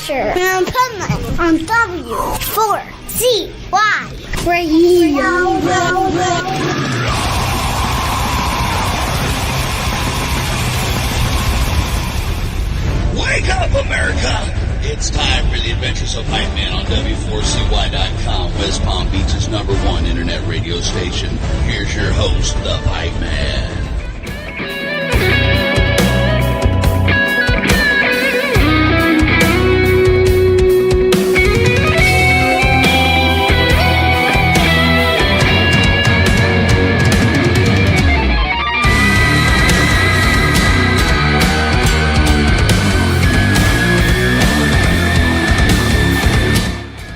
Adventure of Pipeman on W4CY Radio. Wake up, America! It's time for the Adventures of Pipeman on W4CY.com, West Palm Beach's #1 internet radio station. Here's your host, the Pipeman.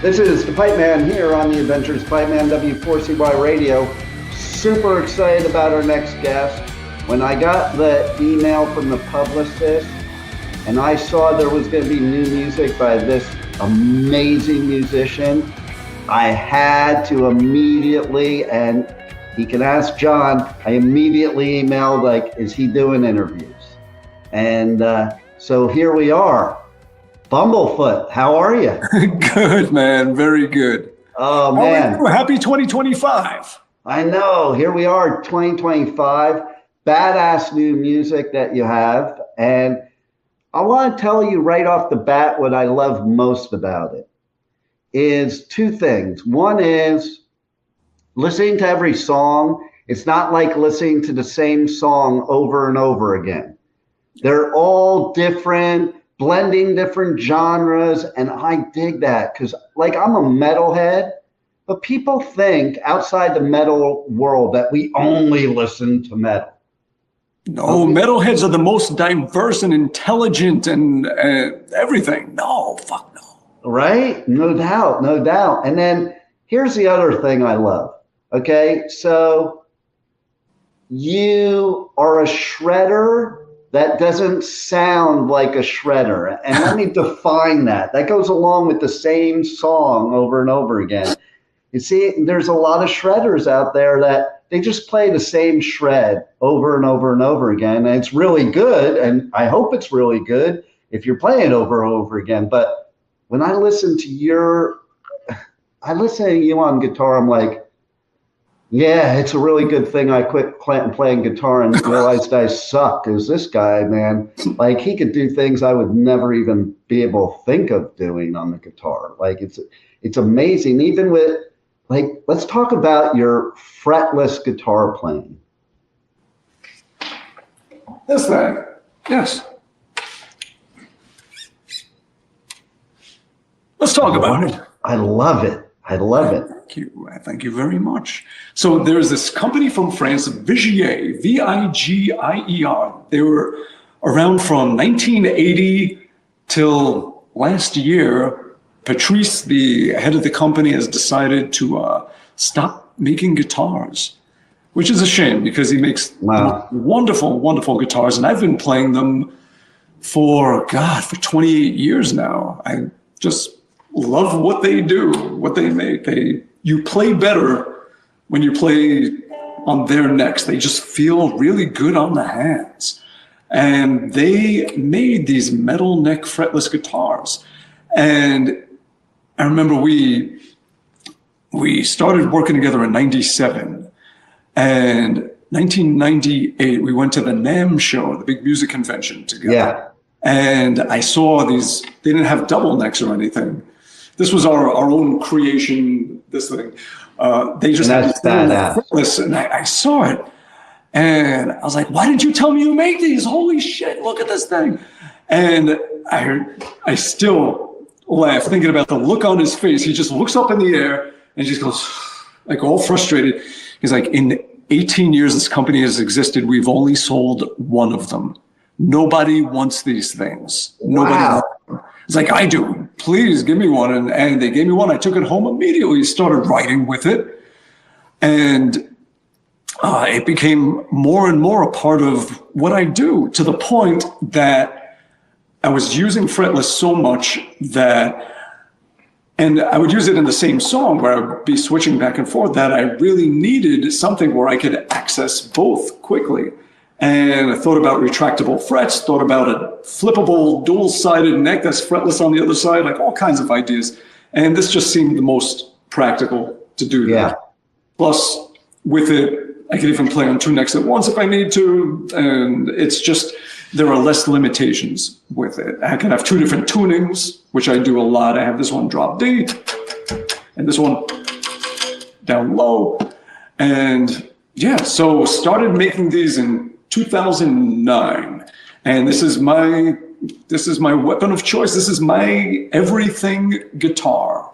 This is the Pipeman here on the Adventures of Pipeman W4CY Radio. Super excited about our next guest. When I got the email from the publicist and I saw there was going to be new music by this amazing musician, I had to immediately, and he can ask John, I immediately emailed, like, is he doing interviews? And so here we are. Bumblefoot, how are you? Good, man. Very good. Oh, man. Happy 2025. I know. Here we are, 2025. Badass new music that you have. And I want to tell you right off the bat what I love most about it is two things. One is listening to every song. It's not like listening to the same song over and over again. They're all different, blending different genres, and I dig that because, like, I'm a metalhead, but people think outside the metal world that we only listen to metal. No, metalheads are the most diverse and intelligent and everything. No, fuck no. Right? No doubt, no doubt. And then here's the other thing I love. Okay, so you are a shredder that doesn't sound like a shredder. And let me define that. That goes along with the same song over and over again. You see, there's a lot of shredders out there that they just play the same shred over and over and over again. And it's really good. And I hope it's really good if you're playing it over and over again. But when I listen to you on guitar, I'm like, yeah, it's a really good thing I quit playing guitar and realized I suck. Because this guy, man, like, he could do things I would never even be able to think of doing on the guitar. Like, it's amazing. Even with, like, let's talk about your fretless guitar playing. That's that. Yes. Let's talk about it. I love it. I love it. Thank you. Thank you very much. So there's this company from France, Vigier, Vigier. They were around from 1980 till last year. Patrice, the head of the company, has decided to stop making guitars, which is a shame because he makes wonderful, wonderful guitars. And I've been playing them for 28 years now. I just love what they do, what they make. You play better when you play on their necks. They just feel really good on the hands. And they made these metal neck fretless guitars. And I remember we started working together in 97. And 1998, we went to the NAMM show, the big music convention together. Yeah. And I saw these, they didn't have double necks or anything. This was our own creation, this thing. They just had fretless, and I saw it. And I was like, why didn't you tell me you make these? Holy shit, look at this thing. And I still laugh thinking about the look on his face. He just looks up in the air and just goes, like, all frustrated. He's like, in 18 years this company has existed, we've only sold one of them. Nobody wants these things. Nobody wants them. It's like, I do. Please give me one. And they gave me one. I took it home immediately, started writing with it. And it became more and more a part of what I do, to the point that I was using fretless so much that, and I would use it in the same song where I would be switching back and forth, that I really needed something where I could access both quickly. And I thought about retractable frets, thought about a flippable dual-sided neck that's fretless on the other side, like all kinds of ideas. And this just seemed the most practical to do that. Yeah. Plus, with it, I can even play on two necks at once if I need to. And it's just, there are less limitations with it. I can have two different tunings, which I do a lot. I have this one drop D and this one down low. And yeah, so started making these in 2009. And this is my weapon of choice. This is my everything guitar.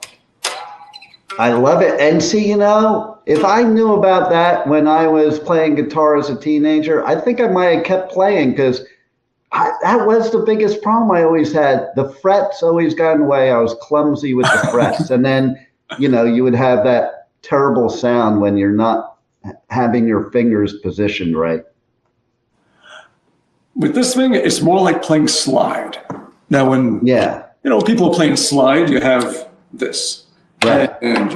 I love it. And see, you know, if I knew about that when I was playing guitar as a teenager, I think I might have kept playing, because that was the biggest problem I always had. The frets always got in the way. I was clumsy with the frets. And then, you know, you would have that terrible sound when you're not having your fingers positioned right. With this thing, it's more like playing slide. Now, when you know, people are playing slide, you have this. Right. And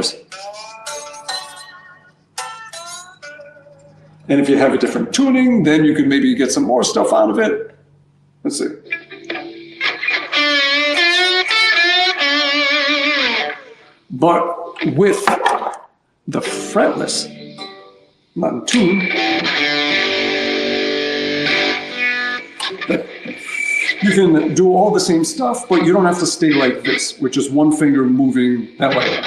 if you have a different tuning, then you could maybe get some more stuff out of it. Let's see. But with the fretless, not in tune, you can do all the same stuff, but you don't have to stay like this, which is one finger moving that way.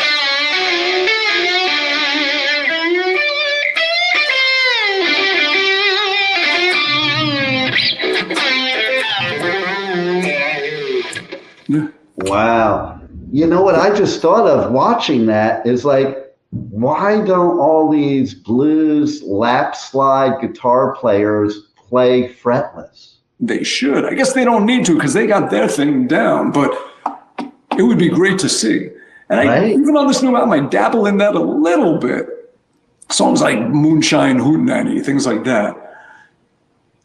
Yeah. Wow. You know what I just thought of watching that is, like, why don't all these blues lap slide guitar players play fretless? They should. I guess they don't need to because they got their thing down, but it would be great to see. And even on this new album, I dabble in that a little bit. Songs like Moonshine Hootenanny, things like that.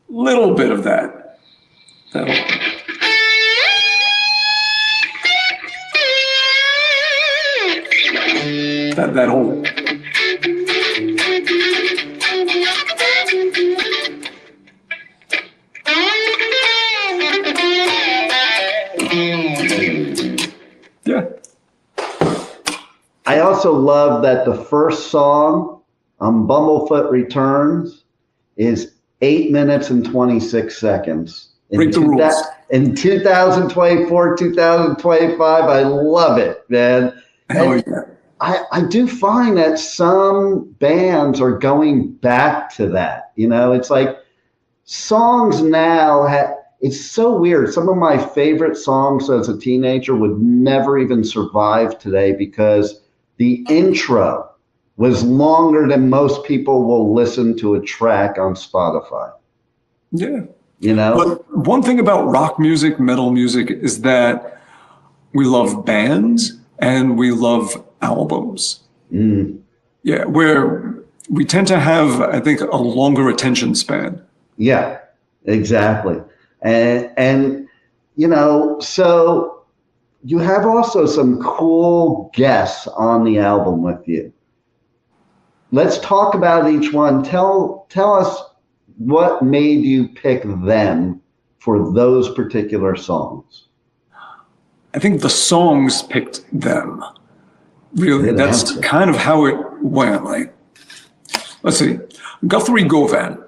Little bit of that. That whole... Yeah. I also love that the first song on Bumblefoot Returns is 8 minutes and 26 seconds. Break the rules. In 2024, 2025, I love it, man. Hell yeah. I do find that some bands are going back to that. You know, it's like songs now it's so weird. Some of my favorite songs as a teenager would never even survive today because the intro was longer than most people will listen to a track on Spotify. Yeah. You know? But one thing about rock music, metal music, is that we love bands and we love albums. Mm. Yeah, where we tend to have, I think, a longer attention span. Yeah, exactly. And you know, so you have also some cool guests on the album with you. Let's talk about each one. Tell us what made you pick them for those particular songs. I think the songs picked them. Really, that's kind of how it went. Like, let's see, Guthrie Govan.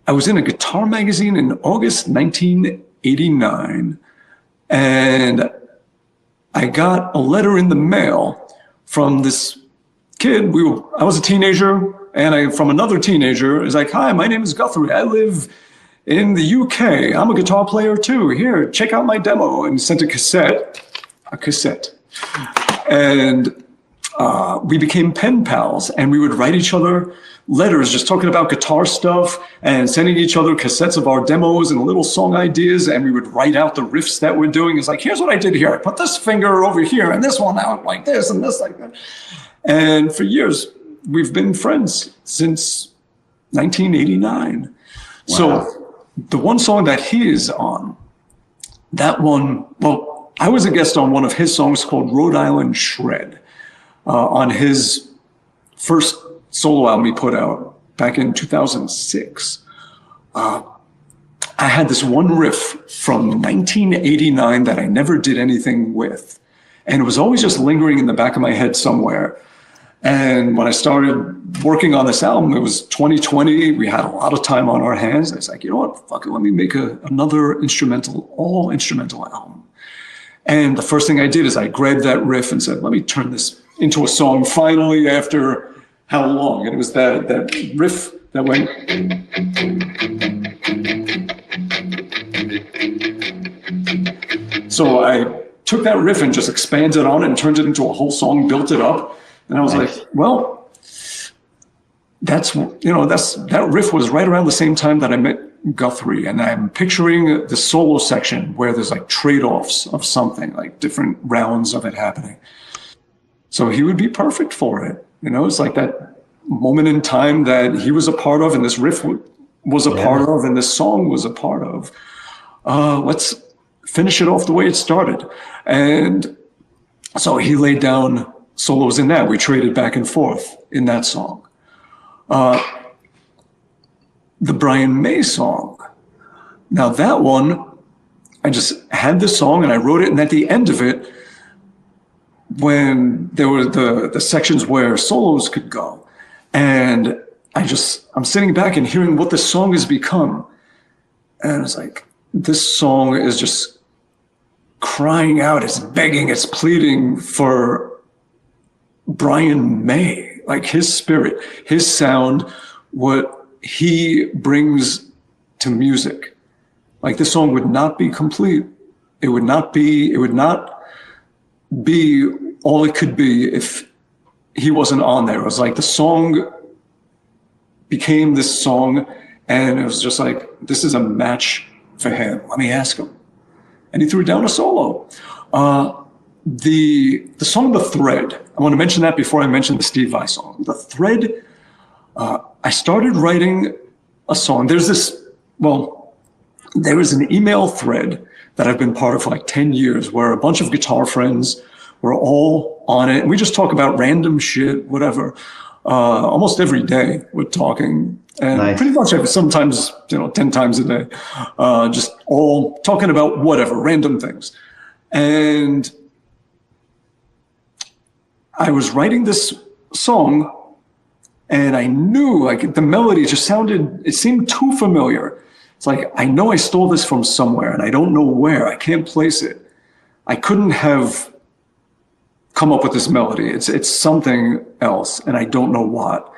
I was in a guitar magazine in August 1989, and I got a letter in the mail from this kid. I was a teenager, and from another teenager. Is like, "Hi, my name is Guthrie. I live in the UK. I'm a guitar player too. Here, check out my demo." And sent a cassette. And we became pen pals, and we would write each other letters just talking about guitar stuff and sending each other cassettes of our demos and little song ideas, and we would write out the riffs that we're doing. It's like, here's what I did here. I put this finger over here and this one out like this and this like that. And for years, we've been friends since 1989. Wow. So the one song that he is on, that one, well, I was a guest on one of his songs called Rhode Island Shred on his first solo album he put out back in 2006. I had this one riff from 1989 that I never did anything with. And it was always just lingering in the back of my head somewhere. And when I started working on this album, it was 2020. We had a lot of time on our hands. I was like, you know what, fuck it, let me make another all instrumental album. And the first thing I did is I grabbed that riff and said, let me turn this into a song finally after how long? And it was that riff that went. So I took that riff and just expanded on it and turned it into a whole song, built it up. And I was like, well, that riff was right around the same time that I met Guthrie. And I'm picturing the solo section where there's like trade-offs of something, like different rounds of it happening. So he would be perfect for it. It's like that moment in time that he was a part of and this riff was a part of and this song was a part of. Let's finish it off the way it started. And so he laid down solos in that. We traded back and forth in that song. The Brian May song. Now that one, I just had this song and I wrote it, and at the end of it, when there were the sections where solos could go, and I'm sitting back and hearing what this song has become. And I was like, this song is just crying out, it's begging, it's pleading for Brian May, like his spirit, his sound, what he brings to music. Like this song would not be complete. It would not be all it could be if he wasn't on there. It was like the song became this song, and it was just like, this is a match for him. Let me ask him. And he threw down a solo. The song The Thread, I want to mention that before I mention the Steve Vai song. The Thread, I started writing a song. There is an email thread that I've been part of for like 10 years where a bunch of guitar friends were all on it. And we just talk about random shit, whatever. Almost every day we're talking. And nice. Pretty much sometimes, 10 times a day, just all talking about whatever, random things. And I was writing this song and I knew like the melody just it seemed too familiar. It's like, I know I stole this from somewhere and I don't know where. I can't place it. I couldn't have come up with this melody. It's something else and I don't know what.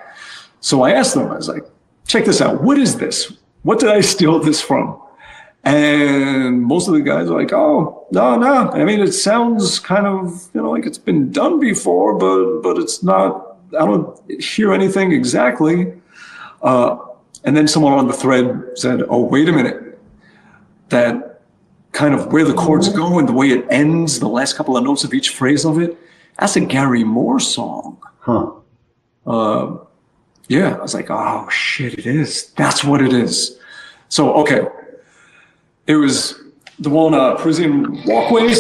So I asked them, I was like, check this out. What is this? What did I steal this from? And most of the guys are like, oh, no. I mean, it sounds kind of, like it's been done before, but it's not, I don't hear anything exactly. And then someone on the thread said, oh, wait a minute. That kind of where the chords go and the way it ends, the last couple of notes of each phrase of it, that's a Gary Moore song. Huh. Yeah, I was like, oh, shit, it is. That's what it is. So, okay. It was the one, Parisian Walkways,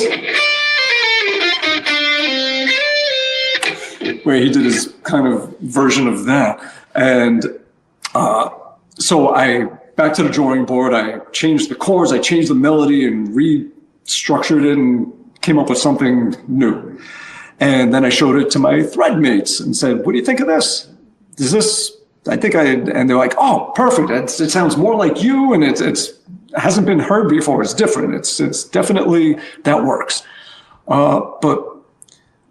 where he did his kind of version of that. And so back to the drawing board, I changed the chords, I changed the melody and restructured it and came up with something new. And then I showed it to my thread mates and said, what do you think of this? Is this, and they're like, oh, perfect. It sounds more like you, and it hasn't been heard before. It's different. It's definitely, that works. But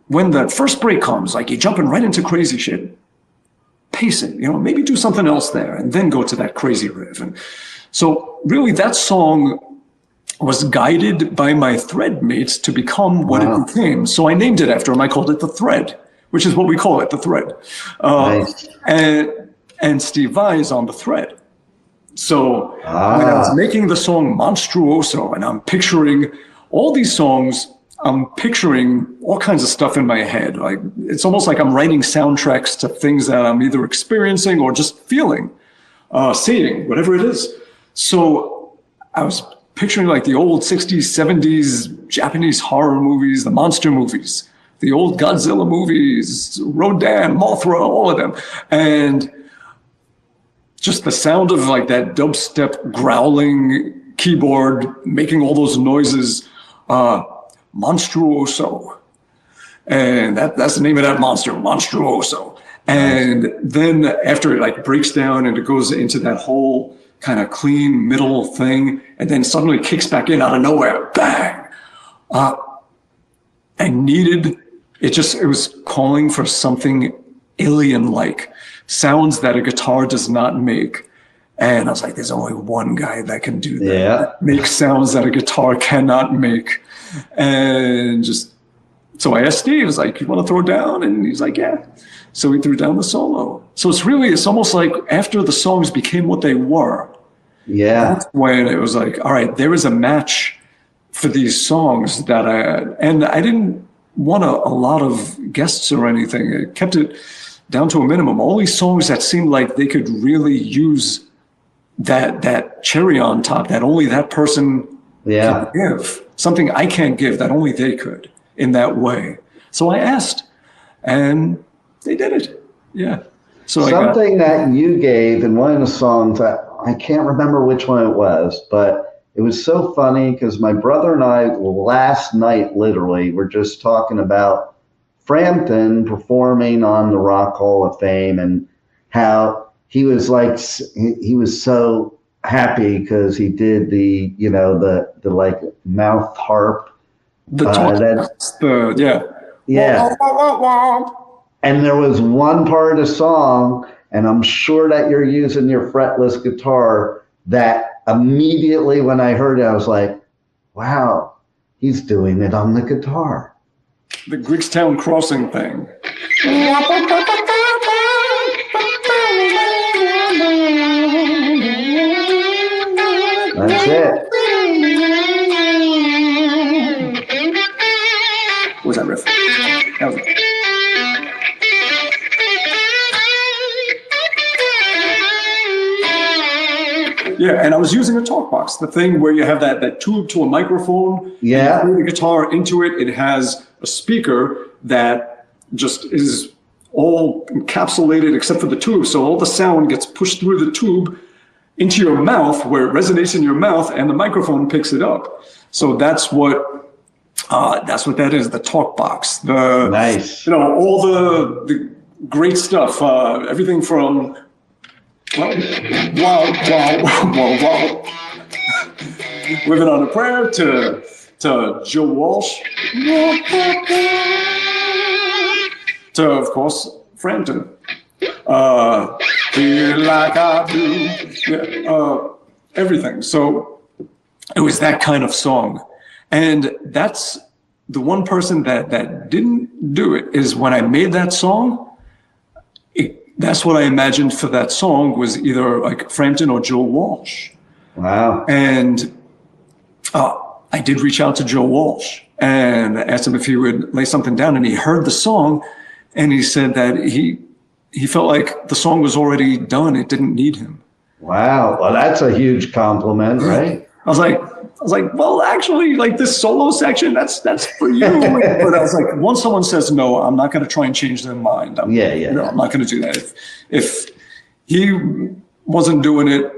when that first break comes, like you're jumping right into crazy shit, pace it, maybe do something else there and then go to that crazy riff. And so really that song was guided by my thread mates to become what it became. So I named it after him. I called it The Thread, which is what we call it, The Thread. Nice. And Steve Vai is on the thread. So when I was making the song Monstruoso, and I'm picturing all these songs, I'm picturing all kinds of stuff in my head. Like it's almost like I'm writing soundtracks to things that I'm either experiencing or just feeling, seeing, whatever it is. So I was picturing like the old 60s, 70s Japanese horror movies, the monster movies, the old Godzilla movies, Rodan, Mothra, all of them. And just the sound of like that dubstep growling keyboard making all those noises, Monstruoso. And that's the name of that monster, Monstruoso. And then after it like breaks down and it goes into that whole kind of clean middle thing, and then suddenly kicks back in out of nowhere, bang. I needed, it was calling for something alien-like, sounds that a guitar does not make. And I was like, there's only one guy that can do that. Yeah. Make sounds that a guitar cannot make. And so I asked Steve, I was like, you want to throw down? And he's like, yeah. So we threw down the solo. So it's almost like after the songs became what they were. Yeah. That's when it was like, all right, there is a match for these songs that I didn't want a lot of guests or anything. I kept it down to a minimum. All these songs that seemed like they could really use that cherry on top that only that person can give. Something I can't give that only they could in that way. So I asked, and they did it. Yeah. So something that you gave in one of the songs, I can't remember which one it was, but it was so funny because my brother and I last night literally were just talking about Frampton performing on the Rock Hall of Fame and how he was like, he was so happy because he did the like mouth harp. And there was one part of the song, and I'm sure that you're using your fretless guitar, that immediately when I heard it, I was like, wow, he's doing it on the guitar. The Greekstown Crossing thing. That's it. What was that riff? That was it. Yeah, and I was using a talk box, the thing where you have that tube to a microphone. Yeah. And you put the guitar into it. It has a speaker that just is all encapsulated except for the tube. So all the sound gets pushed through the tube into your mouth where it resonates in your mouth and the microphone picks it up. So that's what that is, the talk box. Nice. All the great stuff, everything from wow. Living on a Prayer to Joe Walsh to, of course, Frampton. Feel like I do. Everything. So it was that kind of song. And that's the one person that didn't do it is when I made that song, that's what I imagined for that song was either like Frampton or Joe Walsh. Wow. And I did reach out to Joe Walsh and asked him if he would lay something down, and he heard the song and he said that he felt like the song was already done. It didn't need him. Wow. Well, that's a huge compliment, right? I was like, well, actually, like this solo section, that's for you. But I was like, once someone says no, I'm not going to try and change their mind. I'm not going to do that. If he wasn't doing it,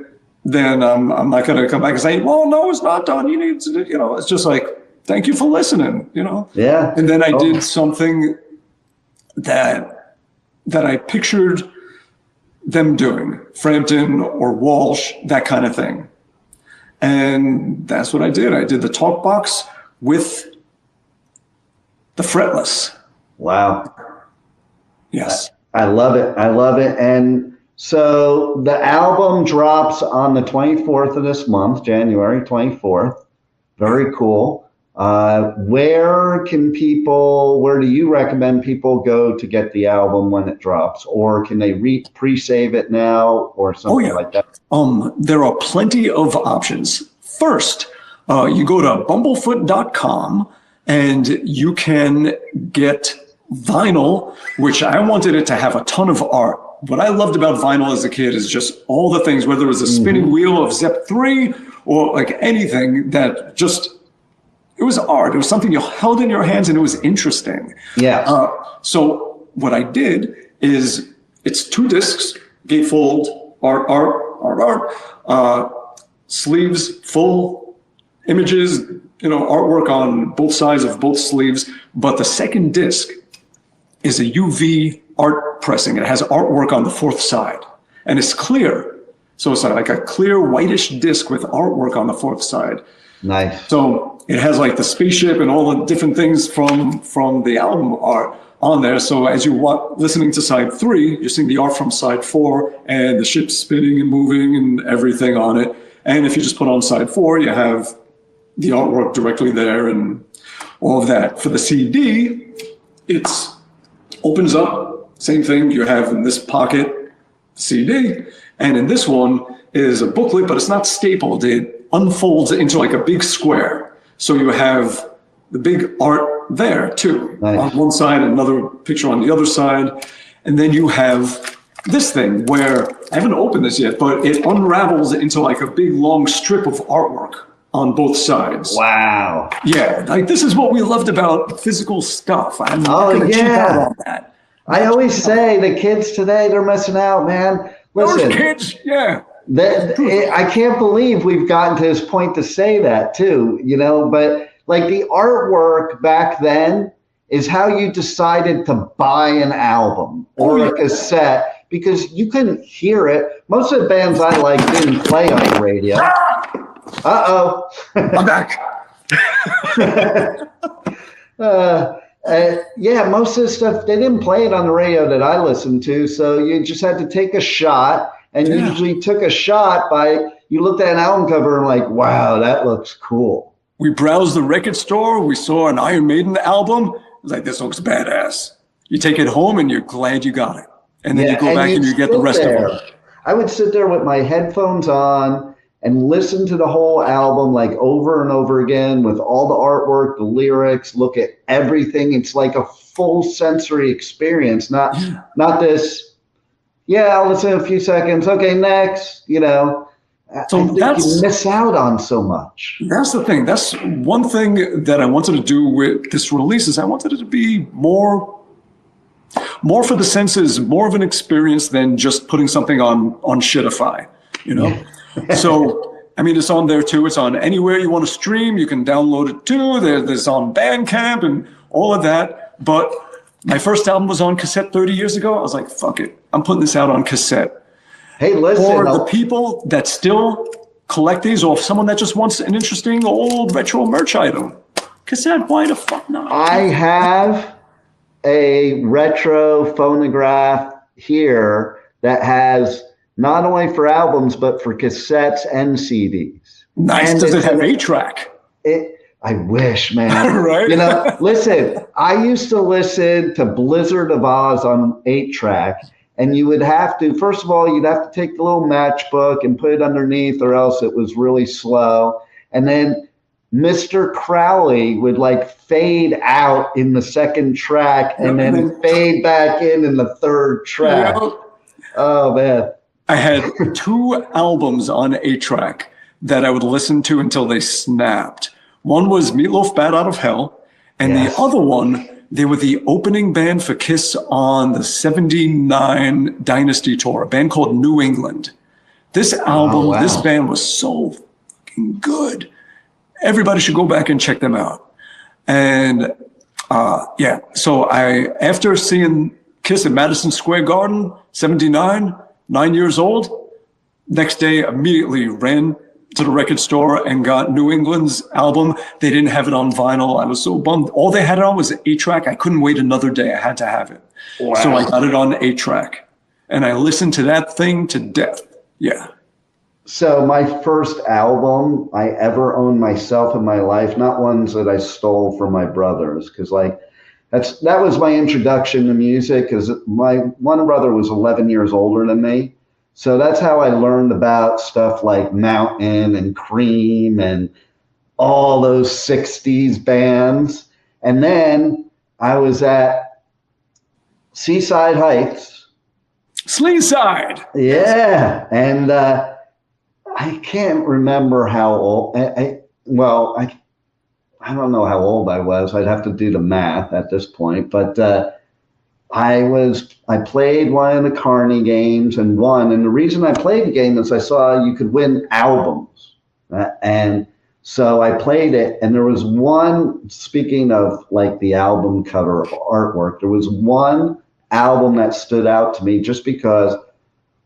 then I'm not going to come back and say, well, no, it's not done. You need to, it's just like, thank you for listening, Yeah. And then I did something that I pictured them doing, Frampton or Walsh, that kind of thing. And that's what I did. I did the talk box with the fretless. Wow. Yes. I love it. I love it. And so the album drops on the 24th of this month, January 24th. Very cool. Where do you recommend people go to get the album when it drops? Or can they pre-save it now or something like that? There are plenty of options. First, you go to bumblefoot.com and you can get vinyl, which I wanted it to have a ton of art. What I loved about vinyl as a kid is just all the things, whether it was a spinning wheel of Zep 3 or like anything that just, it was art. It was something you held in your hands and it was interesting. Yeah. So what I did is it's 2 discs, gatefold, art. Sleeves, full images, artwork on both sides of both sleeves. But the second disc is a UV art pressing. It has artwork on the fourth side, and it's clear. So it's like a clear whitish disc with artwork on the fourth side. Nice. So it has like the spaceship and all the different things from the album art on there. So as you're listening to side 3, you're seeing the art from side 4 and the ship spinning and moving and everything on it. And if you just put on side 4, you have the artwork directly there and all of that. For the CD, it opens up, same thing. You have in this pocket CD, and in this one is a booklet, but it's not stapled. It unfolds into like a big square. So you have the big art there too. Nice. On one side, another picture on the other side. And then you have this thing where, I haven't opened this yet, but it unravels into like a big long strip of artwork on both sides. Wow. Yeah, like this is what we loved about physical stuff. I'm not going to cheap out on that. I always say the kids today, they're missing out, man. Listen, those kids, yeah. I can't believe we've gotten to this point to say that too, but like the artwork back then is how you decided to buy an album or a cassette, because you couldn't hear it. Most of the bands I like didn't play on the radio. Uh-oh. I'm back. Yeah, most of the stuff, they didn't play it on the radio that I listened to, so you just had to take a shot, and you usually took a shot by, you looked at an album cover and like, wow, that looks cool. We browsed the record store, we saw an Iron Maiden album, it was like, this looks badass. You take it home and you're glad you got it. And then you go back and you get the rest of it. I would sit there with my headphones on and listen to the whole album like over and over again with all the artwork, the lyrics, look at everything. It's like a full sensory experience, not this, I'll listen a few seconds. Okay, next, So I think you miss out on so much. That's the thing. That's one thing that I wanted to do with this release is I wanted it to be more for the senses, more of an experience than just putting something on Shitify, So, I mean, it's on there too. It's on anywhere you want to stream. You can download it too. There's on Bandcamp and all of that. But my first album was on cassette 30 years ago. I was like, fuck it. I'm putting this out on cassette. Hey, listen. For the people that still collect these, or someone that just wants an interesting old retro merch item, cassette, why the fuck not? I have a retro phonograph here that has not only for albums, but for cassettes and CDs. Nice. And does it have 8-track? I wish, man. Right? Listen, I used to listen to Blizzard of Oz on 8-track, and you would have to, first of all, you'd have to take the little matchbook and put it underneath, or else it was really slow. And then Mr. Crowley would like fade out in the second track and then fade back in the third track. Oh, man. I had 2 albums on 8-track that I would listen to until they snapped. One was Meatloaf Bat Out of Hell, and the other one, they were the opening band for Kiss on the 79 Dynasty Tour, a band called New England. This album, this band was so fucking good. Everybody should go back and check them out. And so after seeing Kiss at Madison Square Garden, 79, 9 years old, next day immediately ran to the record store and got New England's album. They didn't have it on vinyl. I was so bummed. All they had it on was 8-track. I couldn't wait another day. I had to have it. Wow. So I got it on 8-track. And I listened to that thing to death. Yeah. So my first album I ever owned myself in my life, not ones that I stole from my brothers, because that was my introduction to music, because my one brother was 11 years older than me. So that's how I learned about stuff like Mountain and Cream and all those 60s bands. And then I was at Seaside Heights. Sleeside. Yeah. And I can't remember how old. I don't know how old I was. I'd have to do the math at this point. But I played one of the Carney games and won. And the reason I played the game is I saw you could win albums. And so I played it, and there was one, speaking of like the album cover artwork, there was one album that stood out to me just because,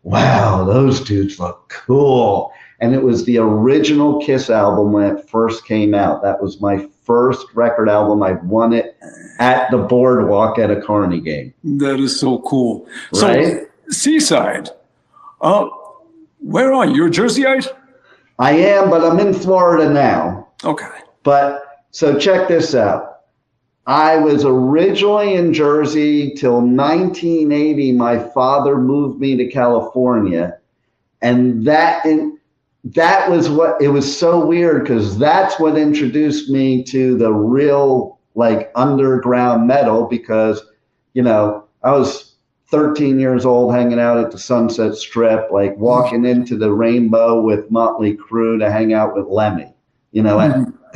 wow, those dudes look cool. And it was the original Kiss album when it first came out. That was my first record album. I won it at the boardwalk at a Carney game. That is so cool. Right? So, Seaside, where are you? You're a Jerseyite? I am, but I'm in Florida now. Okay. But so check this out. I was originally in Jersey till 1980. My father moved me to California, and that was what, it was so weird because that's what introduced me to the real like underground metal, because, you know, I was 13 years old hanging out at the Sunset Strip, like walking into the Rainbow with Motley Crue to hang out with Lemmy, you know,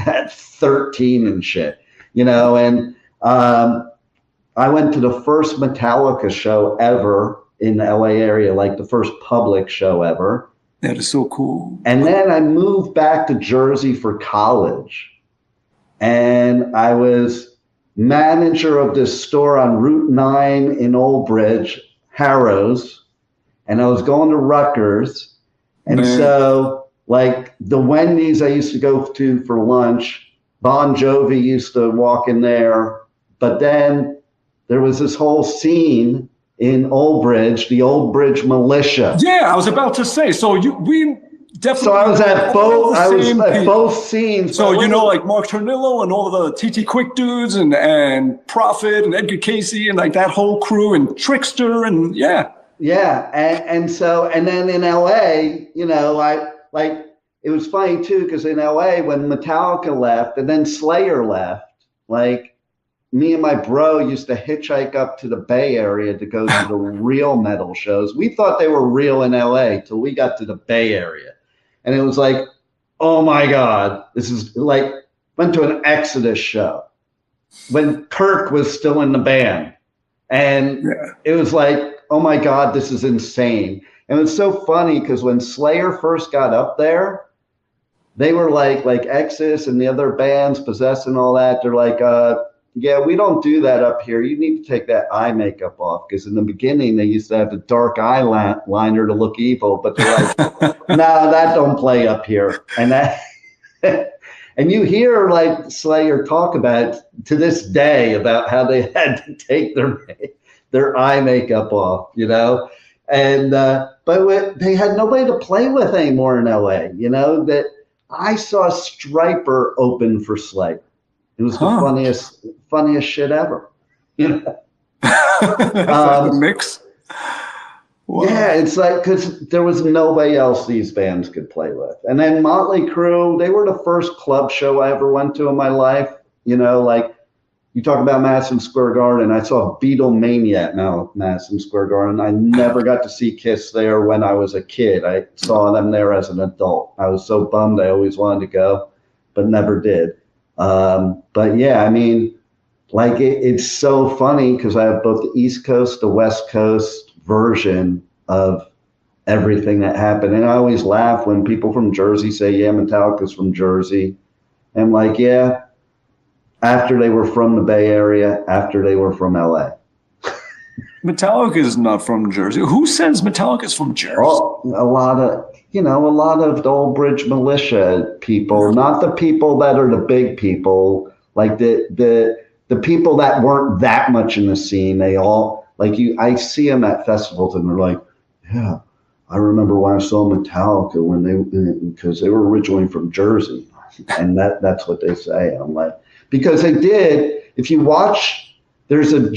at 13 and shit, you know. And I went to the first Metallica show ever in the LA area, like the first public show ever. That is so cool. And then I moved back to Jersey for college, and I was manager of this store on Route 9 in Old Bridge, Harrow's, and I was going to Rutgers. And so like the Wendy's I used to go to for lunch, Bon Jovi used to walk in there. But then there was this whole scene in Old Bridge, the Old Bridge Militia. Yeah, I was about to say, so we definitely. So I was at both scenes. So you know, like Mark Tornillo and all of the TT Quick dudes and Prophet and Edgar Casey and like that whole crew and Trickster and yeah. Yeah, and then in LA, you know, it was funny too, because in LA when Metallica left and then Slayer left, like me and my bro used to hitchhike up to the Bay Area to go to the real metal shows. We thought they were real in LA till we got to the Bay Area. And it was like, oh my God, this is like, went to an Exodus show when Kirk was still in the band. And it was like, oh my God, this is insane. And it's so funny because when Slayer first got up there, they were like Exodus and the other bands, Possessed and all that. They're like, yeah, we don't do that up here. You need to take that eye makeup off. Because in the beginning, they used to have the dark eyeliner to look evil. But they're like, no, that don't play up here. And that, and you hear like Slayer talk about to this day about how they had to take their eye makeup off, you know. And but they had nobody to play with anymore in LA, you know. That I saw Stryper open for Slayer. It was the funniest shit ever, you know. Like a mix. Wow. Yeah, it's like because there was nobody else these bands could play with. And then Motley Crue, they were the first club show I ever went to in my life. You know, like you talk about Madison Square Garden. I saw Beatlemania at Madison Square Garden. I never got to see Kiss there when I was a kid. I saw them there as an adult. I was so bummed. I always wanted to go, but never did. But yeah, I mean, like it's so funny because I have both the East Coast, the West Coast version of everything that happened. And I always laugh when people from Jersey say, yeah, Metallica's from Jersey. And like, yeah, after they were from the Bay Area, after they were from LA. Metallica is not from Jersey. Who says Metallica is from Jersey? Oh, a lot of the Old Bridge Militia people, not the people that are the big people, like the people that weren't that much in the scene. They all I see them at festivals and they're like, yeah, I remember when I saw Metallica because they were originally from Jersey, and that's what they say. I'm like, because they did. If you watch. There's a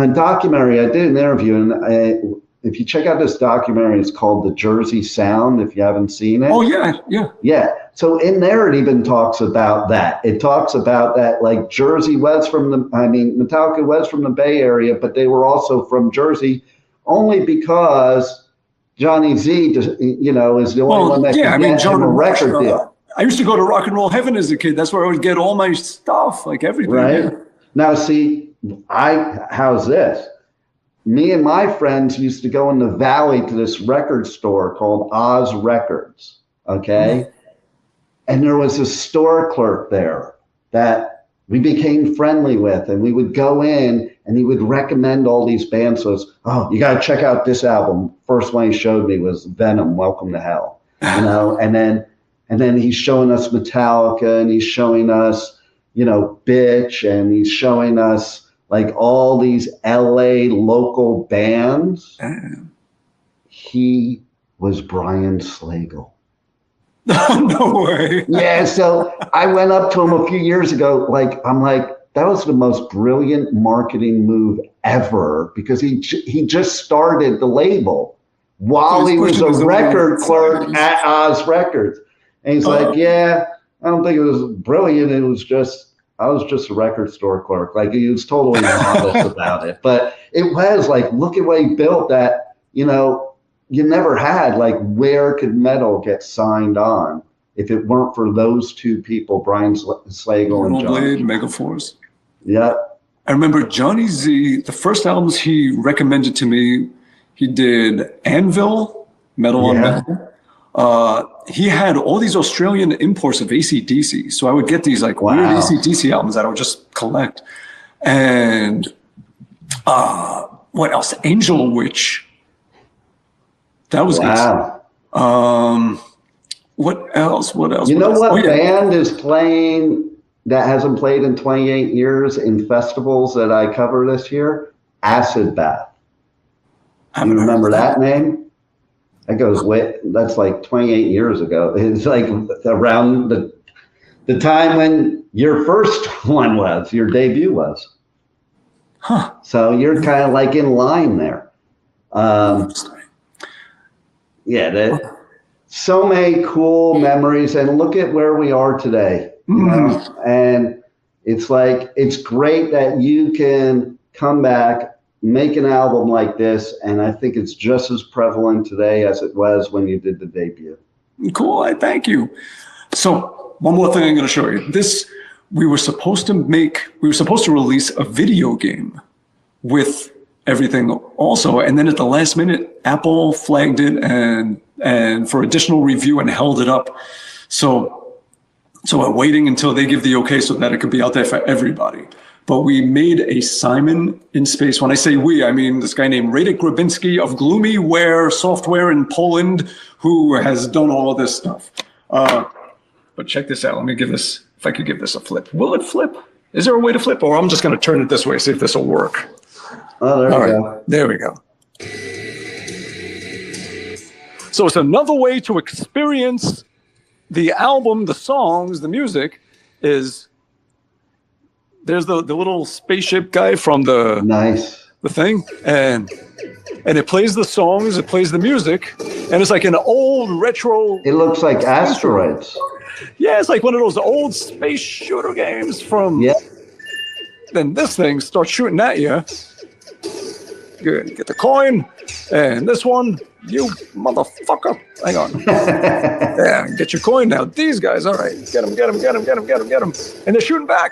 documentary. I did an interview, and if you check out this documentary, it's called The Jersey Sound, if you haven't seen it. Oh, yeah. Yeah. So in there, it even talks about that. It talks about that, like Jersey was Metallica was from the Bay Area, but they were also from Jersey only because Johnny Z, you know, is the only one that can get him a record deal. I used to go to Rock and Roll Heaven as a kid. That's where I would get all my stuff, like everything. Right. Yeah. Now, see, how's this? me and my friends used to go in the valley to this record store called Oz Records. Okay. And there was a store clerk there that we became friendly with, and we would go in and he would recommend all these bands. So it's, oh, you got to check out this album. First one he showed me was Venom, Welcome to Hell, you know, and then he's showing us Metallica, and he's showing us, you know, Bitch, and he's showing us like all these LA local bands. He was Brian Slagle. No way. Yeah, so I went up to him a few years ago, I'm like, that was the most brilliant marketing move ever, because he just started the label while he was a record clerk at Oz Records. And he's like, yeah, I don't think it was brilliant. It was just, I was just a record store clerk. Like, he was totally honest about it. But it was like, look at what he built that, you know, you never had. Like, where could metal get signed on if it weren't for those two people, Brian Slagle and Johnny? Blade, Megaforce. Yeah. I remember Johnny Z, the first albums he recommended to me, he did Anvil, Metal on Metal. He had all these Australian imports of AC/DC. So I would get these like weird AC/DC albums that I would just collect. And what else? Angel Witch. That was what else? You know what band is playing that hasn't played in 28 years in festivals that I cover this year? Acid Bath. You remember that name? That goes way, that's like 28 years ago. It's like around the time when your first one was, your debut was. Huh. So you're kind of like in line there. So many cool memories, and look at where we are today. You know? And it's like, it's great that you can come back, make an album like this, and I think it's just as prevalent today as it was when you did the debut. Cool, thank you. So one more thing I'm going to show you. We were supposed to release a video game with everything also, and then at the last minute, Apple flagged it and for additional review and held it up. So we're waiting until they give the okay so that it could be out there for everybody. But we made a Simon in Space. When I say we, I mean this guy named Radek Grabinski of Gloomyware Software in Poland, who has done all of this stuff. But check this out. Let me give this, if I could give this a flip. Will it flip? Is there a way to flip? Or I'm just going to turn it this way, see if this will work. Oh, there we go. There we go. So it's another way to experience the album, the songs, the music is... There's the little spaceship guy from the thing, and it plays the songs, it plays the music, and it's like an old retro. It looks like asteroids. Yeah, it's like one of those old space shooter games from. Yeah. Then this thing starts shooting at you. Good, get the coin, and this one, you motherfucker. Hang on. Yeah, get your coin now. These guys, all right, get them, and they're shooting back.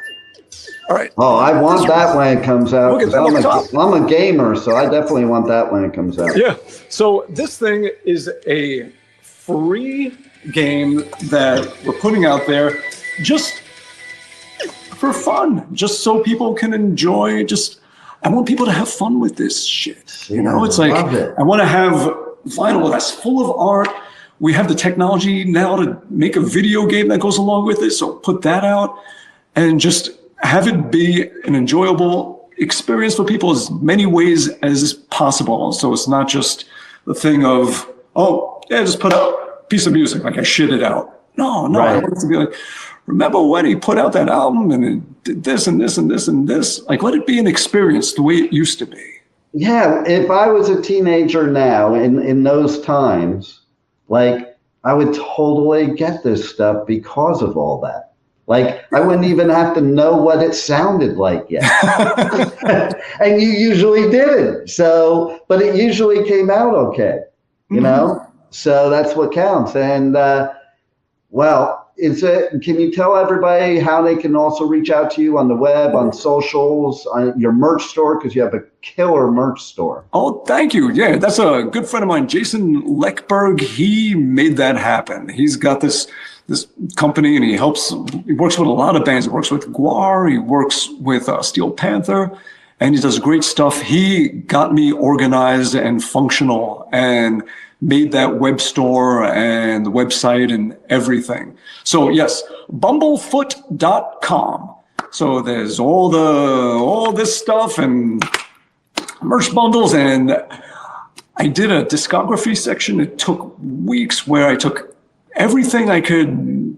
All right. Oh, I want that when it comes out. I'm a gamer, so I definitely want that when it comes out. Yeah. So this thing is a free game that we're putting out there just for fun, just so people can enjoy. I want people to have fun with this shit. You know, it's like I want to have vinyl that's full of art. We have the technology now to make a video game that goes along with it. So put that out and just have it be an enjoyable experience for people as many ways as possible. So it's not just the thing of, oh, yeah, just put out a piece of music, like I shit it out. No, right. I want it to be like, remember when he put out that album and it did this and this and this and this? Like, let it be an experience the way it used to be. Yeah, if I was a teenager now in those times, like, I would totally get this stuff because of all that. Like, I wouldn't even have to know what it sounded like yet. And you usually didn't. So, but it usually came out okay, you know? So that's what counts. And, well, can you tell everybody how they can also reach out to you on the web, on socials, on your merch store? Because you have a killer merch store. Oh, thank you. Yeah, that's a good friend of mine, Jason Leckberg. He made that happen. He's got this company, and he works with a lot of bands. He works with Guar, he works with Steel Panther, and he does great stuff. He got me organized and functional and made that web store and the website and everything. So yes, bumblefoot.com. So there's all this stuff and merch bundles, and I did a discography section. It took weeks where I took everything I could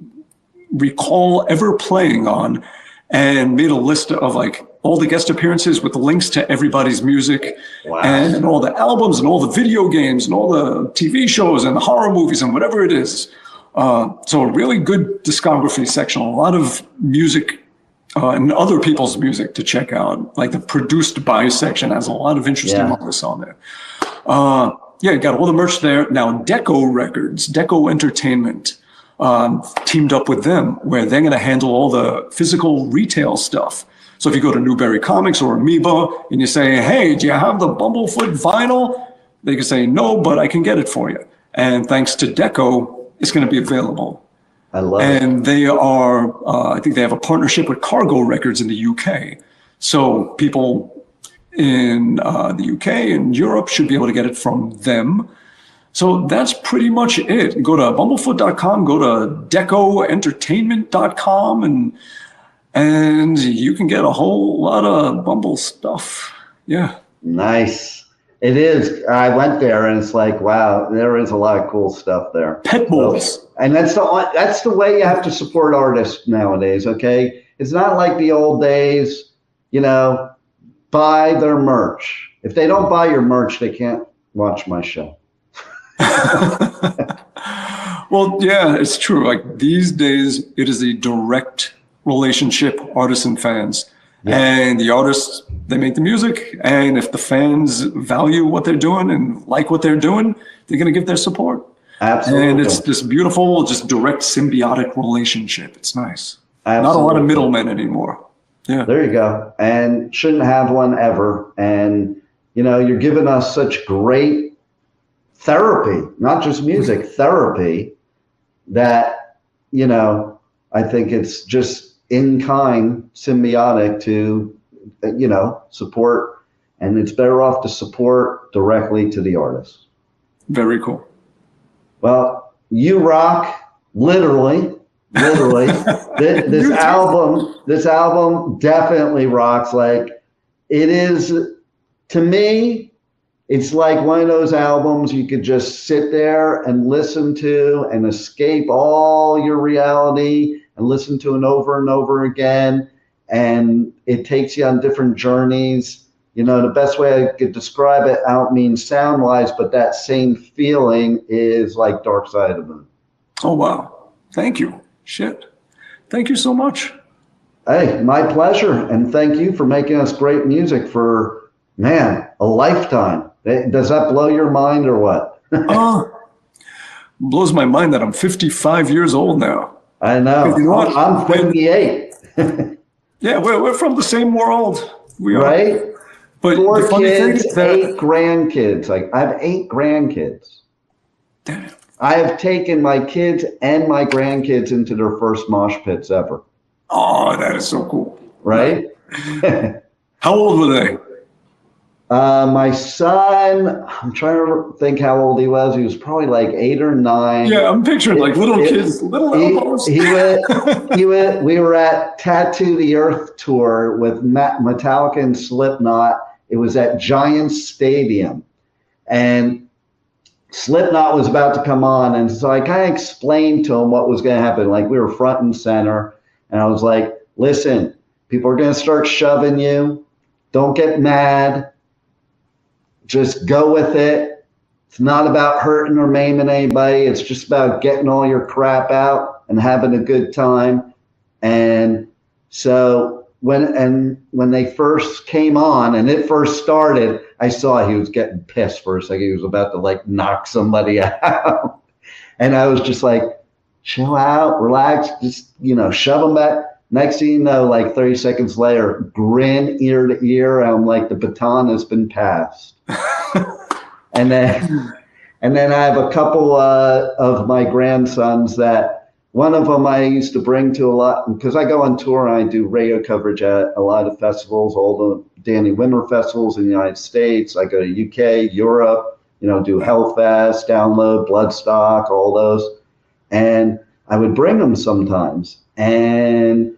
recall ever playing on and made a list of like all the guest appearances with the links to everybody's music. Wow. And all the albums and all the video games and all the TV shows and the horror movies and whatever it is. So a really good discography section, a lot of music and other people's music to check out. Like the produced by section has a lot of interesting artists on there. Yeah, you got all the merch there. Now Deco Records, Deco Entertainment, teamed up with them where they're going to handle all the physical retail stuff. So if you go to Newberry Comics or Amoeba and you say, hey, do you have the Bumblefoot vinyl? They can say, no, but I can get it for you. And thanks to Deco, it's going to be available. I love it. And they are, I think they have a partnership with Cargo Records in the UK. So people in the UK and Europe should be able to get it from them. So that's pretty much it. Go to bumblefoot.com, go to decoentertainment.com, and you can get a whole lot of Bumble stuff. Yeah. Nice. It is. I went there and it's like, wow, there is a lot of cool stuff there. Pet bulls. So, and that's the way you have to support artists nowadays, okay? It's not like the old days, buy their merch. If they don't buy your merch, they can't watch my show. Well, yeah, it's true. Like these days, it is a direct relationship, artists and fans. Yeah. And the artists, they make the music. And if the fans value what they're doing and like what they're doing, they're going to give their support. Absolutely. And it's this beautiful, just direct symbiotic relationship. It's nice. Absolutely. Not a lot of middlemen anymore. Yeah. There you go. And shouldn't have one ever. And, you're giving us such great therapy, not just music, therapy, that, I think it's just in kind, symbiotic to, support. And it's better off to support directly to the artist. Very cool. Well, you rock, literally. This album definitely rocks. Like it is, to me, it's like one of those albums you could just sit there and listen to and escape all your reality and listen to it over and over again. And it takes you on different journeys. The best way I could describe it, I don't mean sound wise, but that same feeling is like Dark Side of the Moon. Oh, wow. Thank you. Shit. Thank you so much. Hey, my pleasure. And thank you for making us great music for, a lifetime. Does that blow your mind or what? Blows my mind that I'm 55 years old now. I know. I'm 58. Yeah, we're from the same world. We are. Right? But 4 kids, that 8 grandkids. Like I have 8 grandkids. Damn. I have taken my kids and my grandkids into their first mosh pits ever. Oh, that is so cool. Right? How old were they? My son, I'm trying to think how old he was. He was probably like 8 or 9. Yeah, I'm picturing like little kids, little elbows. We were at Tattoo the Earth tour with Metallica and Slipknot. It was at Giants Stadium. And Slipknot was about to come on. And so I kind of explained to him what was going to happen. Like we were front and center. And I was like, listen, people are going to start shoving you. Don't get mad. Just go with it. It's not about hurting or maiming anybody. It's just about getting all your crap out and having a good time. And so when they first came on and it first started, I saw he was getting pissed for a second. He was about to like knock somebody out. And I was just like, chill out, relax, just, shove them back. Next thing you know, like 30 seconds later, grin ear to ear. I'm like, the baton has been passed. and then I have a couple of my grandsons that one of them I used to bring to a lot, because I go on tour and I do radio coverage at a lot of festivals, all the Danny Winter festivals in the United States. I go to UK, Europe, do Hellfest, Download, Bloodstock, all those. And I would bring them sometimes. And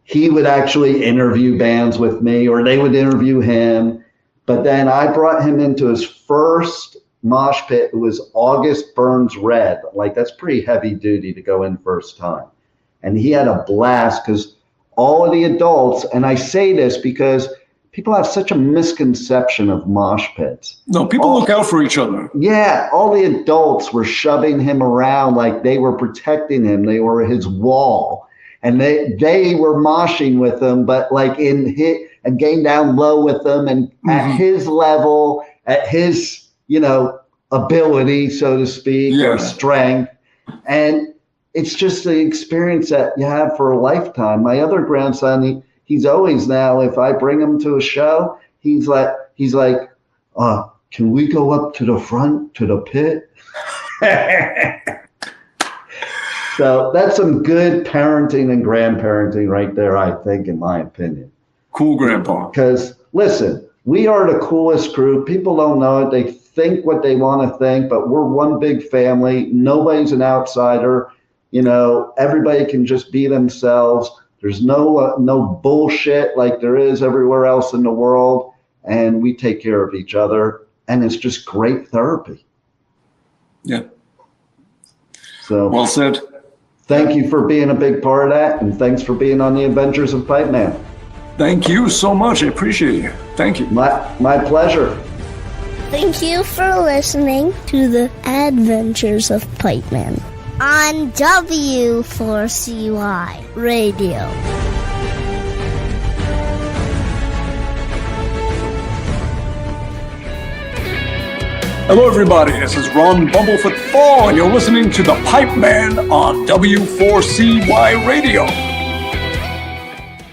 he would actually interview bands with me, or they would interview him. But then I brought him into his first mosh pit. It was August Burns Red. Like, that's pretty heavy duty to go in first time. And he had a blast because all of the adults, and I say this because people have such a misconception of mosh pits. No, people look out for each other. Yeah, all the adults were shoving him around like they were protecting him. They were his wall. And they were moshing with him, but like in hit and getting down low with him and at his level, at his, ability, so to speak, or strength. And it's just the experience that you have for a lifetime. My other grandson, he's always now, if I bring him to a show, he's like, can we go up to the front to the pit? So that's some good parenting and grandparenting right there, I think, in my opinion. Cool, Grandpa. Because, listen, we are the coolest crew. People don't know it. They think what they want to think, but we're one big family. Nobody's an outsider. Everybody can just be themselves. There's no bullshit like there is everywhere else in the world. And we take care of each other. And it's just great therapy. Yeah. So well said. Thank you for being a big part of that, and thanks for being on the Adventures of Pipeman. Thank you so much. I appreciate you. Thank you. My pleasure. Thank you for listening to the Adventures of Pipeman on W4CY Radio. Hello, everybody. This is Ron BUMBLEFOOT Thal, and you're listening to the Pipeman on W4CY Radio.